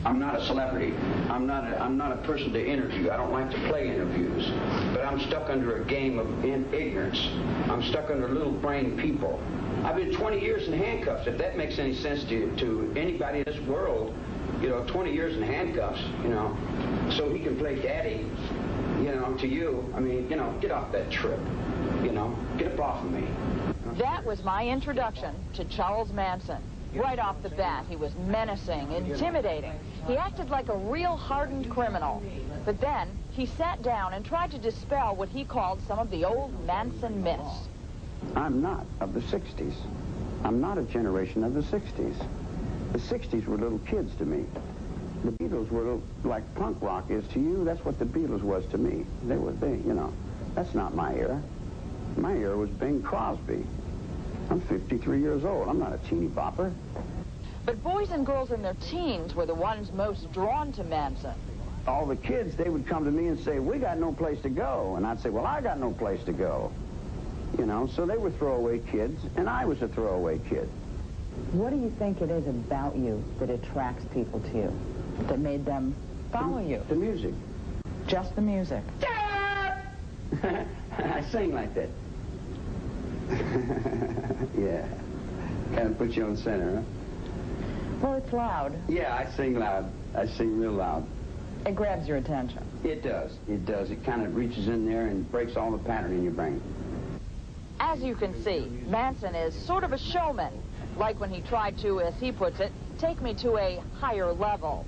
I'm not a celebrity. I'm not a person to interview. I don't like to play interviews. But I'm stuck under a game of ignorance. I'm stuck under little brain people. I've been 20 years in handcuffs, if that makes any sense to anybody in this world. You know, 20 years in handcuffs, you know, so he can play daddy, you know, to you. I mean, you know, get off that trip, you know, get up off of me. That was my introduction to Charles Manson. Right off the bat, he was menacing, intimidating. He acted like a real hardened criminal. But then, he sat down and tried to dispel what he called some of the old Manson myths. I'm not of the 60s. I'm not a generation of the 60s. The 60s were little kids to me. The Beatles were like punk rock is to you. That's what the Beatles was to me. They, you know, that's not my era. My era was Bing Crosby. I'm 53 years old. I'm not a teeny bopper. But boys and girls in their teens were the ones most drawn to Manson. All the kids, they would come to me and say, we got no place to go. And I'd say, well, I got no place to go. You know, so they were throwaway kids, and I was a throwaway kid. What do you think it is about you that attracts people to you, that made them follow you? The music. Just the music? I sing like that. Yeah. Kind of put you on center, huh? Well, it's loud. Yeah, I sing loud. I sing real loud. It grabs your attention. It does. It does. It kind of reaches in there and breaks all the pattern in your brain. As you can see, Manson is sort of a showman. Like when he tried to, as he puts it, take me to a higher level.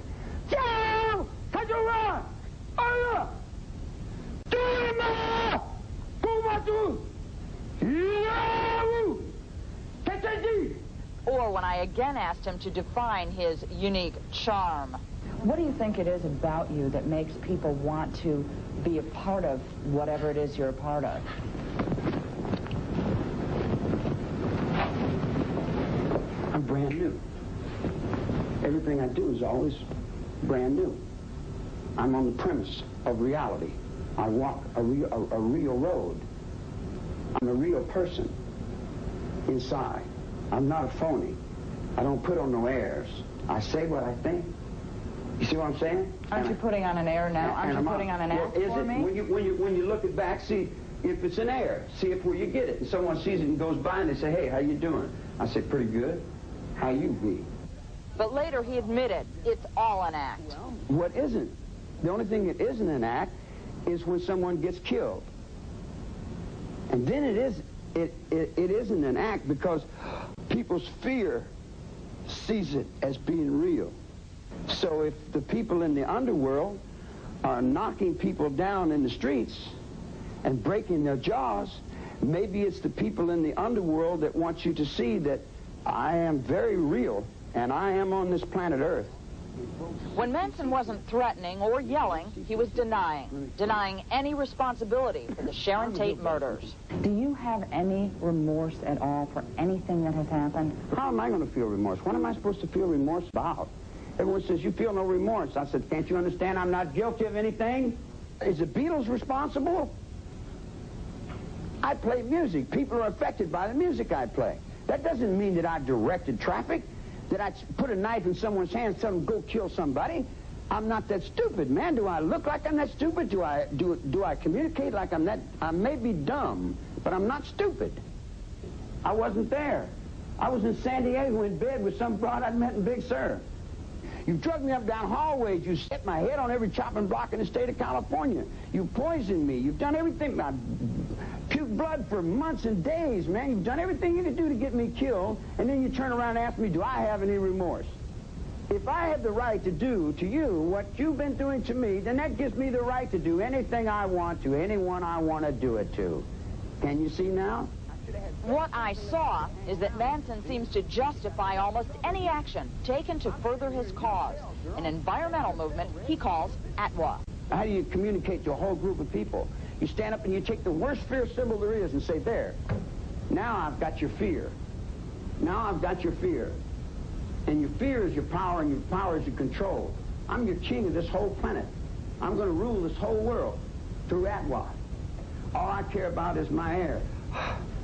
Or when I again asked him to define his unique charm. What do you think it is about you that makes people want to be a part of whatever it is you're a part of? I'm brand new. Everything I do is always brand new. I'm on the premise of reality. I walk a real road. I'm a real person inside. I'm not a phony. I don't put on no airs. I say what I think. You see what I'm saying? Aren't you putting on an air now? Aren't you putting on an act for me? When you look it back, see if it's an air. See if where you get it. And someone sees it and goes by and they say, hey, how you doing? I say, pretty good. How you be? But later he admitted it's all an act. What isn't? The only thing that isn't an act is when someone gets killed. And then it isn't an act because people's fear sees it as being real. So if the people in the underworld are knocking people down in the streets and breaking their jaws, maybe it's the people in the underworld that want you to see that I am very real and I am on this planet Earth. When Manson wasn't threatening or yelling, he was denying any responsibility for the Sharon Tate murders. Do you have any remorse at all for anything that has happened? How am I going to feel remorse? What am I supposed to feel remorse about? Everyone says, you feel no remorse. I said, can't you understand I'm not guilty of anything? Is the Beatles responsible? I play music. People are affected by the music I play. That doesn't mean that I directed traffic, that I put a knife in someone's hand and tell them go kill somebody. I'm not that stupid, man. Do I look like I'm that stupid? Do I communicate like I'm that? I may be dumb, but I'm not stupid. I wasn't there. I was in San Diego in bed with some broad I'd met in Big Sur. You've drugged me up down hallways. You set my head on every chopping block in the state of California. You poisoned me. You've done everything. I puked blood for months and days, man. You've done everything you could do to get me killed, and then you turn around and ask me, do I have any remorse? If I have the right to do to you what you've been doing to me, then that gives me the right to do anything I want to, anyone I want to do it to. Can you see now? What I saw is that Manson seems to justify almost any action taken to further his cause, an environmental movement he calls ATWA. How do you communicate to a whole group of people? You stand up and you take the worst fear symbol there is and say, there, now I've got your fear. Now I've got your fear. And your fear is your power, and your power is your control. I'm your king of this whole planet. I'm going to rule this whole world through ATWA. All I care about is my air,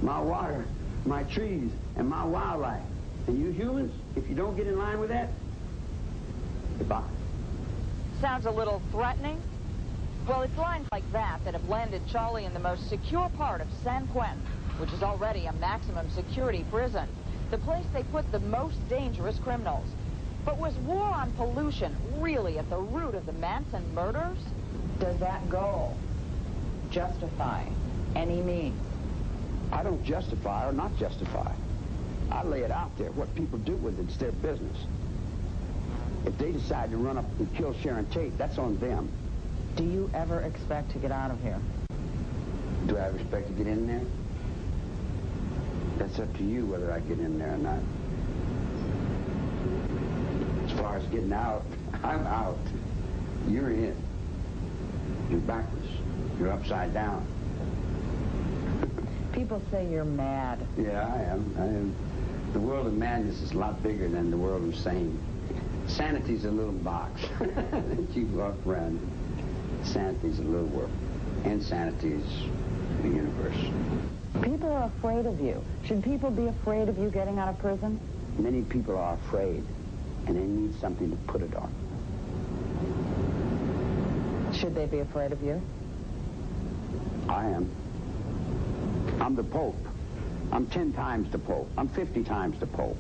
my water, my trees, and my wildlife. And you humans, if you don't get in line with that, goodbye. Sounds a little threatening? Well, it's lines like that that have landed Charlie in the most secure part of San Quentin, which is already a maximum security prison, the place they put the most dangerous criminals. But was war on pollution really at the root of the Manson murders? Does that goal justify any means? I don't justify or not justify. I lay it out there. What people do with it's their business. If they decide to run up and kill Sharon Tate, that's on them. Do you ever expect to get out of here? Do I expect to get in there? That's up to you whether I get in there or not. As far as getting out, I'm out. You're in. You're backwards. You're upside down. People say you're mad. Yeah, I am. The world of madness is a lot bigger than the world of sane. Sanity's a little box that you walk around. Sanity's a little world. Insanity's the universe. People are afraid of you. Should people be afraid of you getting out of prison? Many people are afraid, and they need something to put it on. Should they be afraid of you? I am. I'm the Pope. I'm 10 times the Pope. I'm 50 times the Pope.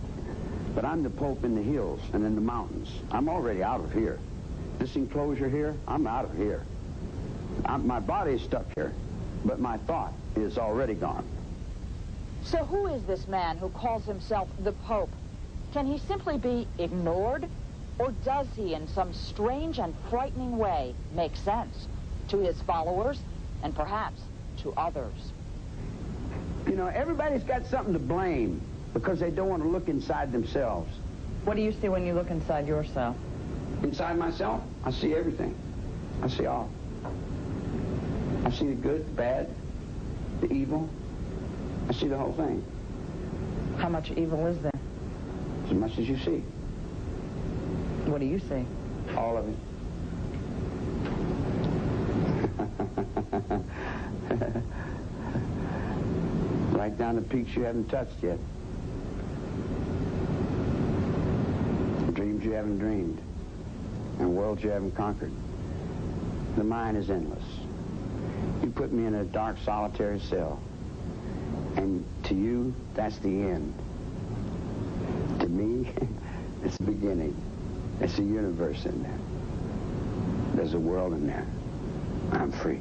But I'm the Pope in the hills and in the mountains. I'm already out of here. This enclosure here, I'm out of here. My body's stuck here, but my thought is already gone. So who is this man who calls himself the Pope? Can he simply be ignored? Or does he, in some strange and frightening way, make sense to his followers and perhaps to others? You know, everybody's got something to blame because they don't want to look inside themselves. What do you see when you look inside yourself? Inside myself, I see everything. I see all. I see the good, the bad, the evil. I see the whole thing. How much evil is there? As much as you see. What do you see? All of it. Right down the peaks you haven't touched yet. Dreams you haven't dreamed. And worlds you haven't conquered. The mind is endless. You put me in a dark, solitary cell. And to you, that's the end. To me, it's the beginning. It's a universe in there. There's a world in there. I'm free.